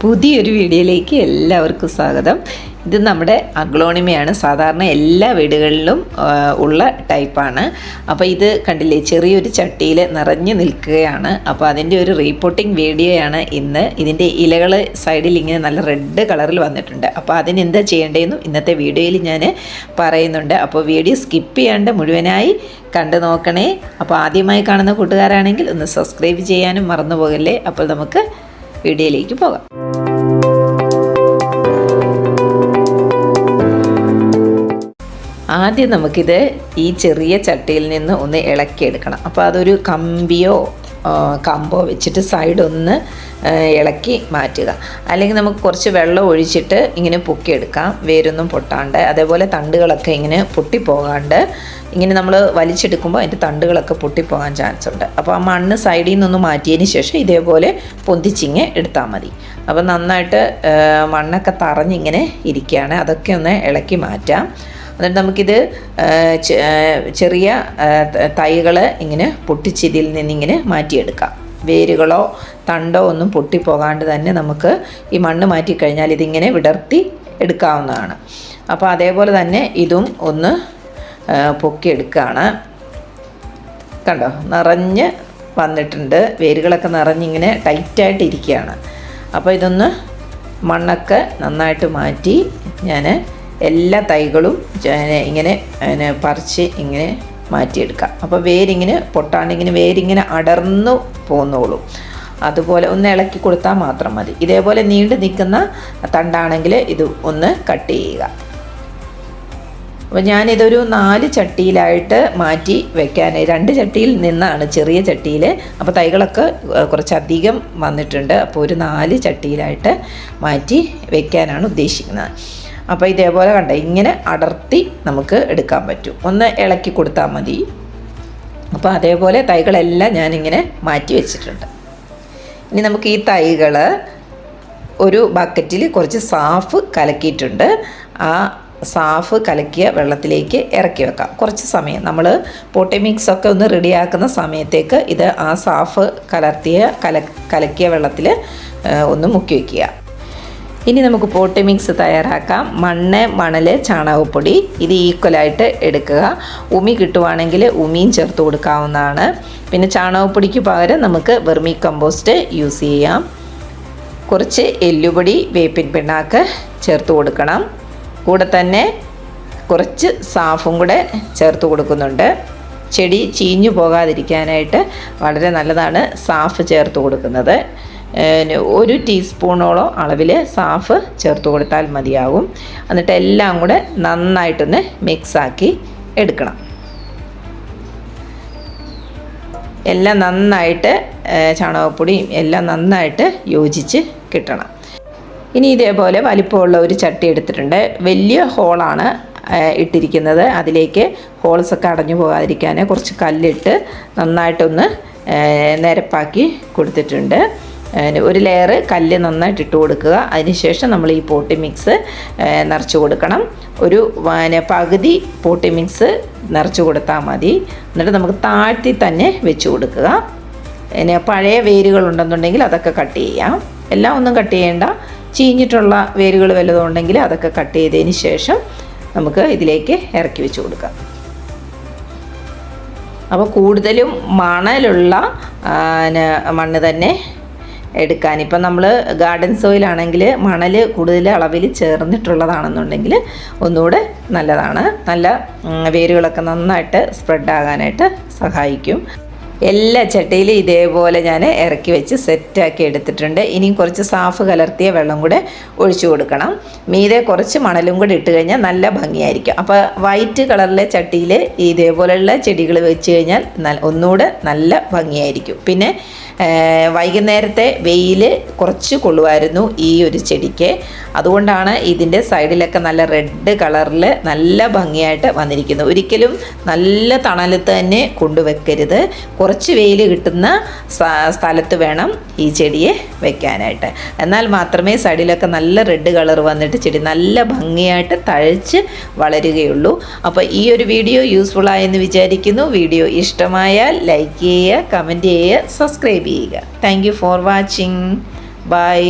പുതിയൊരു വീഡിയോയിലേക്ക് എല്ലാവർക്കും സ്വാഗതം. ഇത് നമ്മുടെ അഗ്ലോണിമയാണ്. സാധാരണ എല്ലാ വീടുകളിലും ഉള്ള ടൈപ്പാണ്. അപ്പോൾ ഇത് കണ്ടില്ലേ, ചെറിയൊരു ചട്ടിയിൽ നിറഞ്ഞു നിൽക്കുകയാണ്. അപ്പോൾ അതിൻ്റെ ഒരു റീപോർട്ടിംഗ് വീഡിയോയാണ് ഇന്ന്. ഇതിൻ്റെ ഇലകൾ സൈഡിൽ ഇങ്ങനെ നല്ല റെഡ് കളറിൽ വന്നിട്ടുണ്ട്. അപ്പോൾ അതിനെന്താ ചെയ്യേണ്ടതെന്നും ഇന്നത്തെ വീഡിയോയിൽ ഞാൻ പറയുന്നുണ്ട്. അപ്പോൾ വീഡിയോ സ്കിപ്പ് ചെയ്യാണ്ട് മുഴുവനായി കണ്ടു നോക്കണേ. അപ്പോൾ ആദ്യമായി കാണുന്ന കൂട്ടുകാരാണെങ്കിൽ ഒന്ന് സബ്സ്ക്രൈബ് ചെയ്യാനും മറന്നു പോകല്ലേ. അപ്പോൾ നമുക്ക് വീഡിയോയിലേക്ക് പോകാം. ആദ്യം നമുക്കിത് ഈ ചെറിയ ചട്ടിയിൽ നിന്ന് ഒന്ന് ഇളക്കിയെടുക്കണം. അപ്പോൾ അതൊരു കമ്പിയോ കമ്പോ വെച്ചിട്ട് സൈഡ് ഒന്ന് ഇളക്കി മാറ്റുക. അല്ലെങ്കിൽ നമുക്ക് കുറച്ച് വെള്ളം ഒഴിച്ചിട്ട് ഇങ്ങനെ പൊക്കിയെടുക്കാം, വേരൊന്നും പൊട്ടാണ്ട്. അതേപോലെ തണ്ടുകളൊക്കെ ഇങ്ങനെ പൊട്ടിപ്പോകാണ്ട് ഇങ്ങനെ നമ്മൾ വലിച്ചെടുക്കുമ്പോൾ അതിൻ്റെ തണ്ടുകളൊക്കെ പൊട്ടിപ്പോകാൻ ചാൻസ് ഉണ്ട്. അപ്പോൾ ആ മണ്ണ് സൈഡിൽ നിന്നൊന്ന് മാറ്റിയതിന് ശേഷം ഇതേപോലെ പൊന്തിച്ചിങ്ങ് എടുത്താൽ മതി. അപ്പോൾ നന്നായിട്ട് മണ്ണൊക്കെ തറഞ്ഞിങ്ങനെ ഇരിക്കുകയാണ്. അതൊക്കെ ഒന്ന് ഇളക്കി മാറ്റാം. എന്നിട്ട് നമുക്കിത് ചെറിയ തൈകൾ ഇങ്ങനെ പൊട്ടിച്ചിതിൽ നിന്നിങ്ങനെ മാറ്റിയെടുക്കാം. വേരുകളോ തണ്ടോ ഒന്നും പൊട്ടിപ്പോകാണ്ട് തന്നെ നമുക്ക് ഈ മണ്ണ് മാറ്റിക്കഴിഞ്ഞാൽ ഇതിങ്ങനെ വിടർത്തി എടുക്കാവുന്നതാണ്. അപ്പോൾ അതേപോലെ തന്നെ ഇതും ഒന്ന് പൊക്കിയെടുക്കുകയാണ്. കണ്ടോ, നിറഞ്ഞ് വന്നിട്ടുണ്ട്. വേരുകളൊക്കെ നിറഞ്ഞിങ്ങനെ ടൈറ്റായിട്ട് ഇരിക്കുകയാണ്. അപ്പോൾ ഇതൊന്ന് മണ്ണൊക്കെ നന്നായിട്ട് മാറ്റി ഞാൻ എല്ലാ തൈകളും ഇങ്ങനെ പറിച്ച് ഇങ്ങനെ മാറ്റിയെടുക്കാം. അപ്പോൾ വേരിങ്ങനെ പൊട്ടാണ്ടിങ്ങനെ വേരിങ്ങനെ അടർന്നു പോന്നോളും. അതുപോലെ ഒന്ന് ഇളക്കി കൊടുത്താൽ മാത്രം മതി. ഇതേപോലെ നീണ്ടു നിൽക്കുന്ന തണ്ടാണെങ്കിൽ ഇത് ഒന്ന് കട്ട് ചെയ്യുക. അപ്പോൾ ഞാനിതൊരു 4 ചട്ടിയിലായിട്ട് മാറ്റി വെക്കാൻ, 2 ചട്ടിയിൽ നിന്നാണ്, ചെറിയ ചട്ടിയിൽ. അപ്പോൾ തൈകളൊക്കെ കുറച്ചധികം വന്നിട്ടുണ്ട്. അപ്പോൾ ഒരു 4 ചട്ടിയിലായിട്ട് മാറ്റി വെക്കാനാണ് ഉദ്ദേശിക്കുന്നത്. അപ്പോൾ ഇതേപോലെ കണ്ട ഇങ്ങനെ അടർത്തി നമുക്ക് എടുക്കാൻ പറ്റും. ഒന്ന് ഇളക്കി കൊടുത്താൽ മതി. അപ്പോൾ അതേപോലെ തൈകളെല്ലാം ഞാനിങ്ങനെ മാറ്റി വെച്ചിട്ടുണ്ട്. ഇനി നമുക്ക് ഈ തൈകൾ ഒരു ബക്കറ്റിൽ കുറച്ച് സാഫ് കലക്കിയിട്ടുണ്ട്. ആ സാഫ് കലക്കിയ വെള്ളത്തിലേക്ക് ഇറക്കി വെക്കാം. കുറച്ച് സമയം നമ്മൾ പോട്ടി മിക്സൊക്കെ ഒന്ന് റെഡിയാക്കുന്ന സമയത്തേക്ക് ഇത് ആ സാഫ് കലക്കിയ വെള്ളത്തിൽ ഒന്ന് മുക്കി വയ്ക്കുക. ഇനി നമുക്ക് പോട്ടി മിക്സ് തയ്യാറാക്കാം. മണ്ണ്, മണൽ, ചാണകപ്പൊടി ഇത് ഈക്വലായിട്ട് എടുക്കുക. ഉമി കിട്ടുവാണെങ്കിൽ ഉമിയും ചേർത്ത് കൊടുക്കാവുന്നതാണ്. പിന്നെ ചാണകപ്പൊടിക്ക് പകരം നമുക്ക് വെർമി കമ്പോസ്റ്റ് യൂസ് ചെയ്യാം. കുറച്ച് എല്ലുപൊടി, വേപ്പിൻ പിണ്ണാക്ക് ചേർത്ത് കൊടുക്കണം. കൂടെ തന്നെ കുറച്ച് സാഫും കൂടെ ചേർത്ത് കൊടുക്കുന്നുണ്ട്. ചെടി ചീഞ്ഞു പോകാതിരിക്കാനായിട്ട് വളരെ നല്ലതാണ് സാഫ് ചേർത്ത് കൊടുക്കുന്നത്. 1 ടീസ്പൂണോളം അളവിൽ സാഫ് ചേർത്ത് കൊടുത്താൽ മതിയാകും. എന്നിട്ട് എല്ലാം കൂടെ നന്നായിട്ടൊന്ന് മിക്സാക്കി എടുക്കണം. എല്ലാം നന്നായിട്ട് ചാണകപ്പൊടിയും എല്ലാം നന്നായിട്ട് യോജിച്ച് കിട്ടണം. ഇനി ഇതേപോലെ വലിപ്പമുള്ള ഒരു ചട്ടി എടുത്തിട്ടുണ്ട്. വലിയ ഹോളാണ് ഇട്ടിരിക്കുന്നത്. അതിലേക്ക് ഹോൾസൊക്കെ അടഞ്ഞു പോകാതിരിക്കാൻ കുറച്ച് കല്ലിട്ട് നന്നായിട്ടൊന്ന് നിരപ്പാക്കി കൊടുത്തിട്ടുണ്ട്. ഒരു ലെയർ കല്ല് നന്നായിട്ട് ഇട്ട് കൊടുക്കുക. അതിനുശേഷം നമ്മൾ ഈ പോട്ടി മിക്സ് നിറച്ച് കൊടുക്കണം. ഒരു പകുതി പോട്ടി മിക്സ് നിറച്ച് കൊടുത്താൽ മതി. എന്നിട്ട് നമുക്ക് താഴ്ത്തി തന്നെ വെച്ച് കൊടുക്കുക. പിന്നെ പഴയ വേരുകളുണ്ടെന്നുണ്ടെങ്കിൽ അതൊക്കെ കട്ട് ചെയ്യാം. എല്ലാം ഒന്നും കട്ട് ചെയ്യേണ്ട. ചീഞ്ഞിട്ടുള്ള വേരുകൾ വല്ലതും ഉണ്ടെങ്കിൽ അതൊക്കെ കട്ട് ചെയ്തതിന് ശേഷം നമുക്ക് ഇതിലേക്ക് ഇറക്കി വെച്ച് കൊടുക്കാം. അപ്പോൾ കൂടുതലും മണലുള്ള മണ്ണ് തന്നെ എടുക്കാൻ. ഇപ്പം നമ്മൾ ഗാർഡൻ സോയിലാണെങ്കിൽ മണൽ കൂടുതൽ അളവിൽ ചേർന്നിട്ടുള്ളതാണെന്നുണ്ടെങ്കിൽ ഒന്നുകൂടെ നല്ലതാണ്. നല്ല വേരുകളൊക്കെ നന്നായിട്ട് സ്പ്രെഡാകാനായിട്ട് സഹായിക്കും. എല്ലാ ചട്ടിയിലും ഇതേപോലെ ഞാൻ ഇറക്കി വെച്ച് സെറ്റാക്കി എടുത്തിട്ടുണ്ട്. ഇനിയും കുറച്ച് സാഫ് കലർത്തിയ വെള്ളം കൂടെ ഒഴിച്ചു കൊടുക്കണം. മീതെ കുറച്ച് മണലും കൂടെ ഇട്ട് കഴിഞ്ഞാൽ നല്ല ഭംഗിയായിരിക്കും. അപ്പോൾ വൈറ്റ് കളറിലെ ചട്ടിയിൽ ഇതേപോലെയുള്ള ചെടികൾ വെച്ച് കഴിഞ്ഞാൽ ഒന്നുകൂടെ നല്ല ഭംഗിയായിരിക്കും. പിന്നെ വൈകുന്നേരത്തെ വെയിൽ കുറച്ച് കൊള്ളുമായിരുന്നു ഈ ഒരു ചെടിക്ക്. അതുകൊണ്ടാണ് ഇതിൻ്റെ സൈഡിലൊക്കെ നല്ല റെഡ് കളറിൽ നല്ല ഭംഗിയായിട്ട് വന്നിരിക്കുന്നത്. ഒരിക്കലും നല്ല തണലത്ത് തന്നെ കൊണ്ടുവെക്കരുത്. കുറച്ച് വെയിൽ കിട്ടുന്ന സ്ഥലത്ത് വേണം ഈ ചെടിയെ വെക്കാനായിട്ട്. എന്നാൽ മാത്രമേ സൈഡിലൊക്കെ നല്ല റെഡ് കളർ വന്നിട്ട് ചെടി നല്ല ഭംഗിയായിട്ട് തഴച്ച് വളരുകയുള്ളൂ. അപ്പോൾ ഈ ഒരു വീഡിയോ യൂസ്ഫുൾ ആയെന്ന് വിചാരിക്കുന്നു. വീഡിയോ ഇഷ്ടമായാൽ ലൈക്ക് ചെയ്യുക, കമൻറ്റ് ചെയ്യുക, സബ്സ്ക്രൈബ് ചെയ്യുക. Thank you for watching. By.